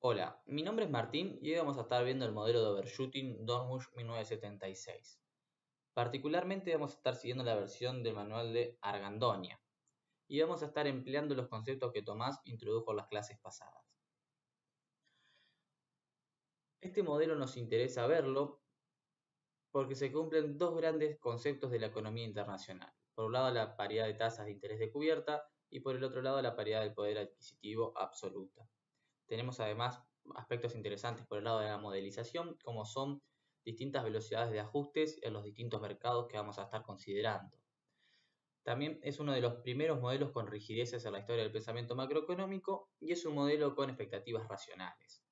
Hola, mi nombre es Martín y hoy vamos a estar viendo el modelo de overshooting Dormush 1976. Particularmente vamos a estar siguiendo la versión del manual de Argandonia y vamos a estar empleando los conceptos que Tomás introdujo en las clases pasadas. Este modelo nos interesa verlo porque se cumplen dos grandes conceptos de la economía internacional. Por un lado la paridad de tasas de interés de cubierta y por el otro lado la paridad del poder adquisitivo absoluta. Tenemos además aspectos interesantes por el lado de la modelización, como son distintas velocidades de ajustes en los distintos mercados que vamos a estar considerando. También es uno de los primeros modelos con rigideces en la historia del pensamiento macroeconómico y es un modelo con expectativas racionales.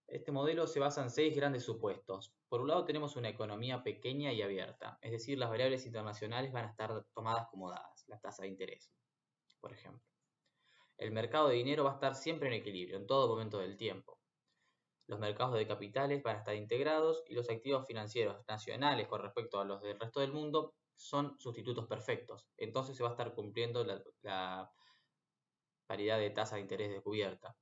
Este modelo se basa en 6 grandes supuestos. Por un lado tenemos una economía pequeña y abierta, es decir, las variables internacionales van a estar tomadas como dadas, la tasa de interés, por ejemplo. El mercado de dinero va a estar siempre en equilibrio, en todo momento del tiempo. Los mercados de capitales van a estar integrados y los activos financieros nacionales con respecto a los del resto del mundo son sustitutos perfectos. Entonces se va a estar cumpliendo la paridad de tasa de interés descubierta.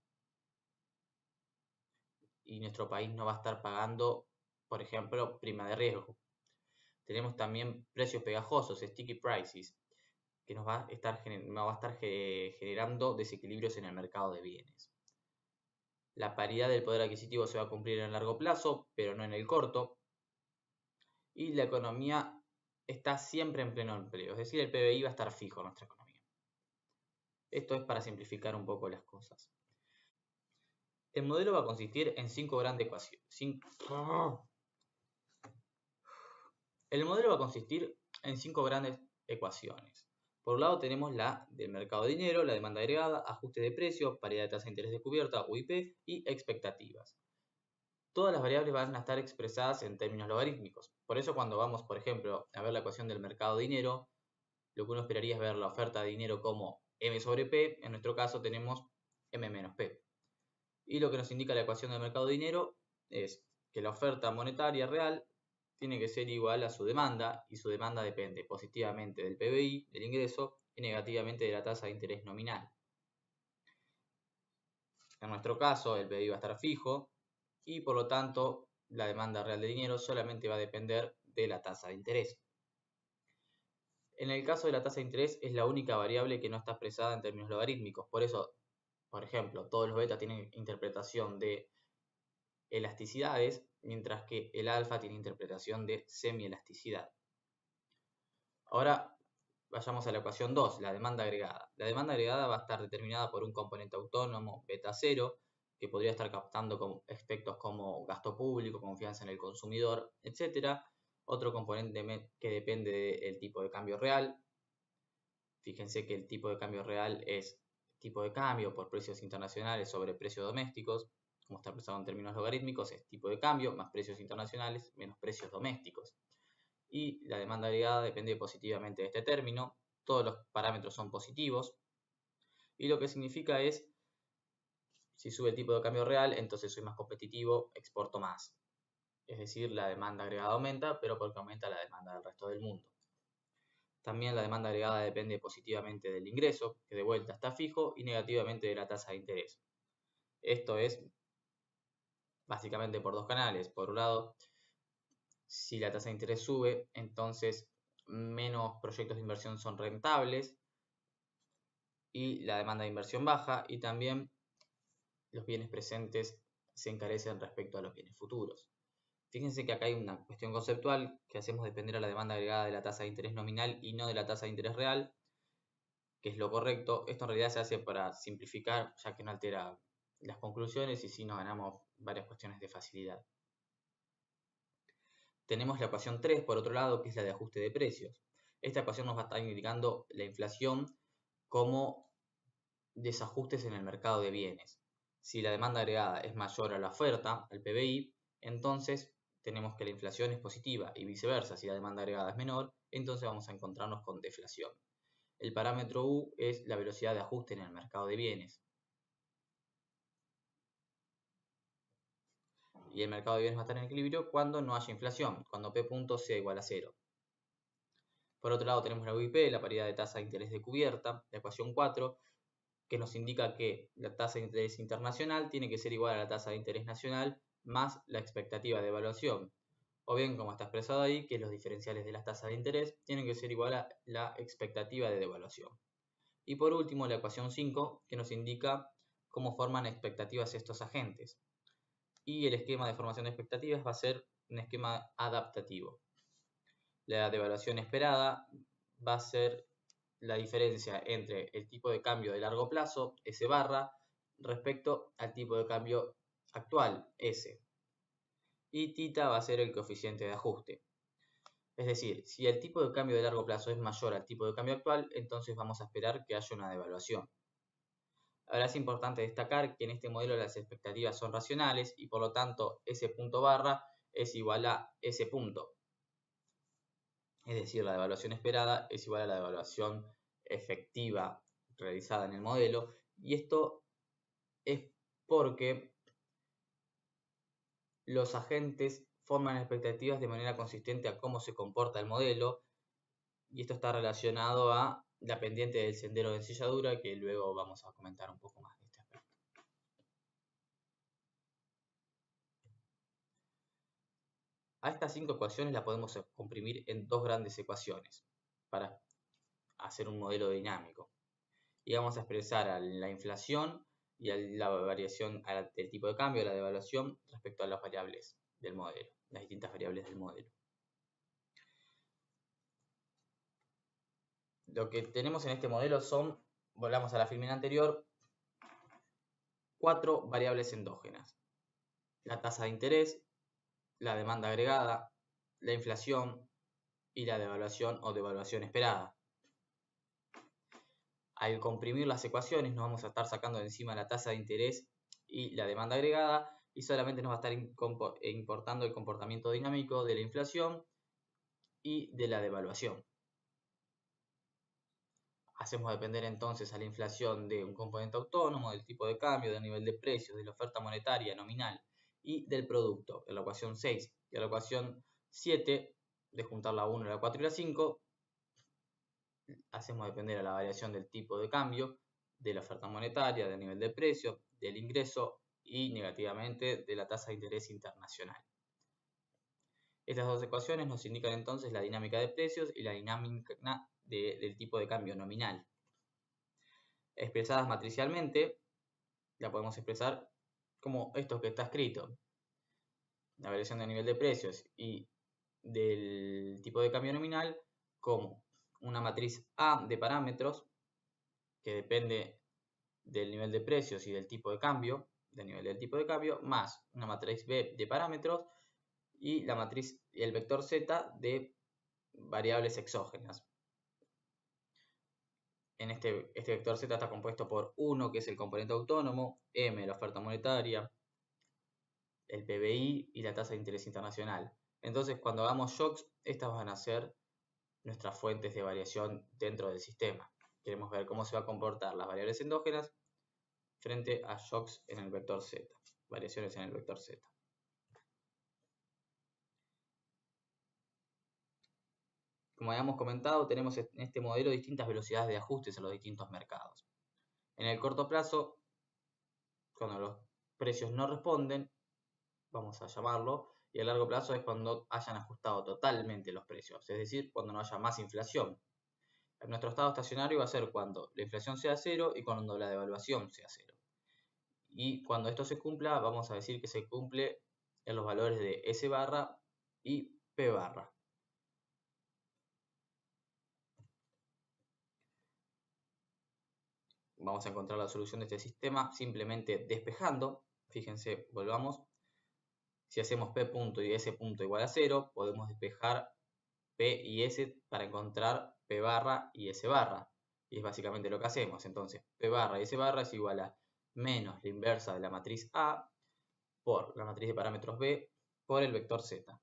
Y nuestro país no va a estar pagando, por ejemplo, prima de riesgo. Tenemos también precios pegajosos, sticky prices, que nos va a estar generando desequilibrios en el mercado de bienes. La paridad del poder adquisitivo se va a cumplir en el largo plazo, pero no en el corto. Y la economía está siempre en pleno empleo, es decir, el PBI va a estar fijo en nuestra economía. Esto es para simplificar un poco las cosas. El modelo va a consistir en 5 grandes ecuaciones. El modelo va a consistir en 5 grandes ecuaciones. Por un lado tenemos la del mercado de dinero, la demanda agregada, ajuste de precios, paridad de tasa de interés descubierta, UIP y expectativas. Todas las variables van a estar expresadas en términos logarítmicos. Por eso cuando vamos, por ejemplo, a ver la ecuación del mercado de dinero, lo que uno esperaría es ver la oferta de dinero como M sobre P, en nuestro caso tenemos M menos P. Y lo que nos indica la ecuación del mercado de dinero es que la oferta monetaria real tiene que ser igual a su demanda, y su demanda depende positivamente del PBI, del ingreso, y negativamente de la tasa de interés nominal. En nuestro caso, el PBI va a estar fijo, y por lo tanto, la demanda real de dinero solamente va a depender de la tasa de interés. En el caso de la tasa de interés es la única variable que no está expresada en términos logarítmicos. Por eso, por ejemplo, todos los betas tienen interpretación de elasticidades, mientras que el alfa tiene interpretación de semielasticidad. Ahora vayamos a la ecuación 2, la demanda agregada. La demanda agregada va a estar determinada por un componente autónomo, beta 0, que podría estar captando aspectos como gasto público, confianza en el consumidor, etc. Otro componente que depende del tipo de cambio real. Fíjense que el tipo de cambio real es tipo de cambio por precios internacionales sobre precios domésticos. Como está expresado en términos logarítmicos, es tipo de cambio más precios internacionales menos precios domésticos. Y la demanda agregada depende positivamente de este término. Todos los parámetros son positivos. Y lo que significa es, si sube el tipo de cambio real, entonces soy más competitivo, exporto más. Es decir, la demanda agregada aumenta, pero porque aumenta la demanda del resto del mundo. También la demanda agregada depende positivamente del ingreso, que de vuelta está fijo, y negativamente de la tasa de interés. Esto es básicamente por dos canales. Por un lado, si la tasa de interés sube, entonces menos proyectos de inversión son rentables y la demanda de inversión baja, y también los bienes presentes se encarecen respecto a los bienes futuros. Fíjense que acá hay una cuestión conceptual que hacemos depender a la demanda agregada de la tasa de interés nominal y no de la tasa de interés real, que es lo correcto. Esto en realidad se hace para simplificar, ya que no altera las conclusiones y sí nos ganamos varias cuestiones de facilidad. Tenemos la ecuación 3, por otro lado, que es la de ajuste de precios. Esta ecuación nos va a estar indicando la inflación como desajustes en el mercado de bienes. Si la demanda agregada es mayor a la oferta, al PBI, entonces tenemos que la inflación es positiva, y viceversa, si la demanda agregada es menor, entonces vamos a encontrarnos con deflación. El parámetro U es la velocidad de ajuste en el mercado de bienes. Y el mercado de bienes va a estar en equilibrio cuando no haya inflación, cuando P punto sea igual a 0. Por otro lado tenemos la UIP, la paridad de tasa de interés de cubierta, la ecuación 4, que nos indica que la tasa de interés internacional tiene que ser igual a la tasa de interés nacional más la expectativa de evaluación. O bien, como está expresado ahí, que los diferenciales de las tasas de interés tienen que ser igual a la expectativa de devaluación. Y por último, la ecuación 5, que nos indica cómo forman expectativas estos agentes. Y el esquema de formación de expectativas va a ser un esquema adaptativo. La devaluación esperada va a ser la diferencia entre el tipo de cambio de largo plazo, S barra, respecto al tipo de cambio actual, S. Y θ va a ser el coeficiente de ajuste. Es decir, si el tipo de cambio de largo plazo es mayor al tipo de cambio actual, entonces vamos a esperar que haya una devaluación. Ahora es importante destacar que en este modelo las expectativas son racionales y por lo tanto S punto barra es igual a S punto. Es decir, la devaluación esperada es igual a la devaluación efectiva realizada en el modelo. Y esto es porque los agentes forman expectativas de manera consistente a cómo se comporta el modelo. Y esto está relacionado a la pendiente del sendero de ensilladura, que luego vamos a comentar un poco más de este aspecto. A estas 5 ecuaciones las podemos comprimir en 2 grandes ecuaciones para hacer un modelo dinámico. Y vamos a expresar a la inflación y a la variación del tipo de cambio, la devaluación, respecto a las variables del modelo, las distintas variables del modelo. Lo que tenemos en este modelo son, volvamos a la filmina anterior, 4 variables endógenas. La tasa de interés, la demanda agregada, la inflación y la devaluación o devaluación esperada. Al comprimir las ecuaciones nos vamos a estar sacando de encima la tasa de interés y la demanda agregada y solamente nos va a estar importando el comportamiento dinámico de la inflación y de la devaluación. Hacemos depender entonces a la inflación de un componente autónomo, del tipo de cambio, del nivel de precios, de la oferta monetaria nominal y del producto, en la ecuación 6. Y en la ecuación 7, de juntar la 1, la 4 y la 5, hacemos depender a la variación del tipo de cambio, de la oferta monetaria, del nivel de precio, del ingreso y negativamente de la tasa de interés internacional. Estas dos ecuaciones nos indican entonces la dinámica de precios y la dinámica del tipo de cambio nominal. Expresadas matricialmente, la podemos expresar como esto que está escrito. La variación del nivel de precios y del tipo de cambio nominal como una matriz A de parámetros que depende del nivel de precios y del tipo de cambio, del nivel del tipo de cambio, más una matriz B de parámetros y la matriz y el vector Z de variables exógenas. En este vector Z está compuesto por 1, que es el componente autónomo, M, la oferta monetaria, el PBI y la tasa de interés internacional. Entonces, cuando hagamos shocks, estas van a ser nuestras fuentes de variación dentro del sistema. Queremos ver cómo se va a comportar las variables endógenas frente a shocks en el vector Z, variaciones en el vector Z. Como habíamos comentado, tenemos en este modelo distintas velocidades de ajustes en los distintos mercados. En el corto plazo, cuando los precios no responden, vamos a llamarlo, y a largo plazo es cuando hayan ajustado totalmente los precios, es decir, cuando no haya más inflación. Nuestro estado estacionario va a ser cuando la inflación sea cero y cuando la devaluación sea cero. Y cuando esto se cumpla, vamos a decir que se cumple en los valores de S barra y P barra. Vamos a encontrar la solución de este sistema simplemente despejando. Fíjense, volvamos. Si hacemos P punto y S punto igual a 0, podemos despejar P y S para encontrar P barra y S barra. Y es básicamente lo que hacemos. Entonces, P barra y S barra es igual a menos la inversa de la matriz A por la matriz de parámetros B por el vector Z.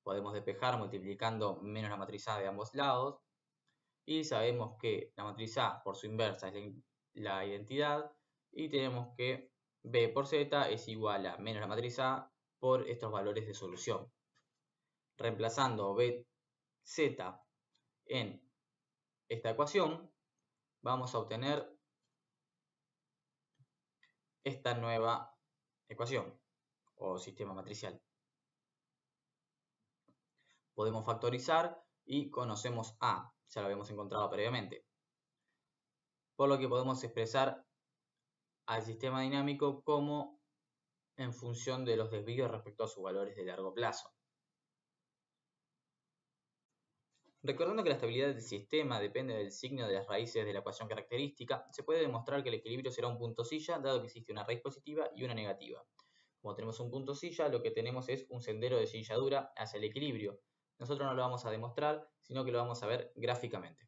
Podemos despejar multiplicando menos la matriz A de ambos lados. Y sabemos que la matriz A por su inversa es la identidad. Y tenemos que B por Z es igual a menos la matriz A por estos valores de solución. Reemplazando BZ en esta ecuación, vamos a obtener esta nueva ecuación o sistema matricial. Podemos factorizar y conocemos A, ya lo habíamos encontrado previamente. Por lo que podemos expresar al sistema dinámico como en función de los desvíos respecto a sus valores de largo plazo. Recordando que la estabilidad del sistema depende del signo de las raíces de la ecuación característica, se puede demostrar que el equilibrio será un punto silla, dado que existe una raíz positiva y una negativa. Como tenemos un punto silla, lo que tenemos es un sendero de silladura hacia el equilibrio. Nosotros no lo vamos a demostrar, sino que lo vamos a ver gráficamente.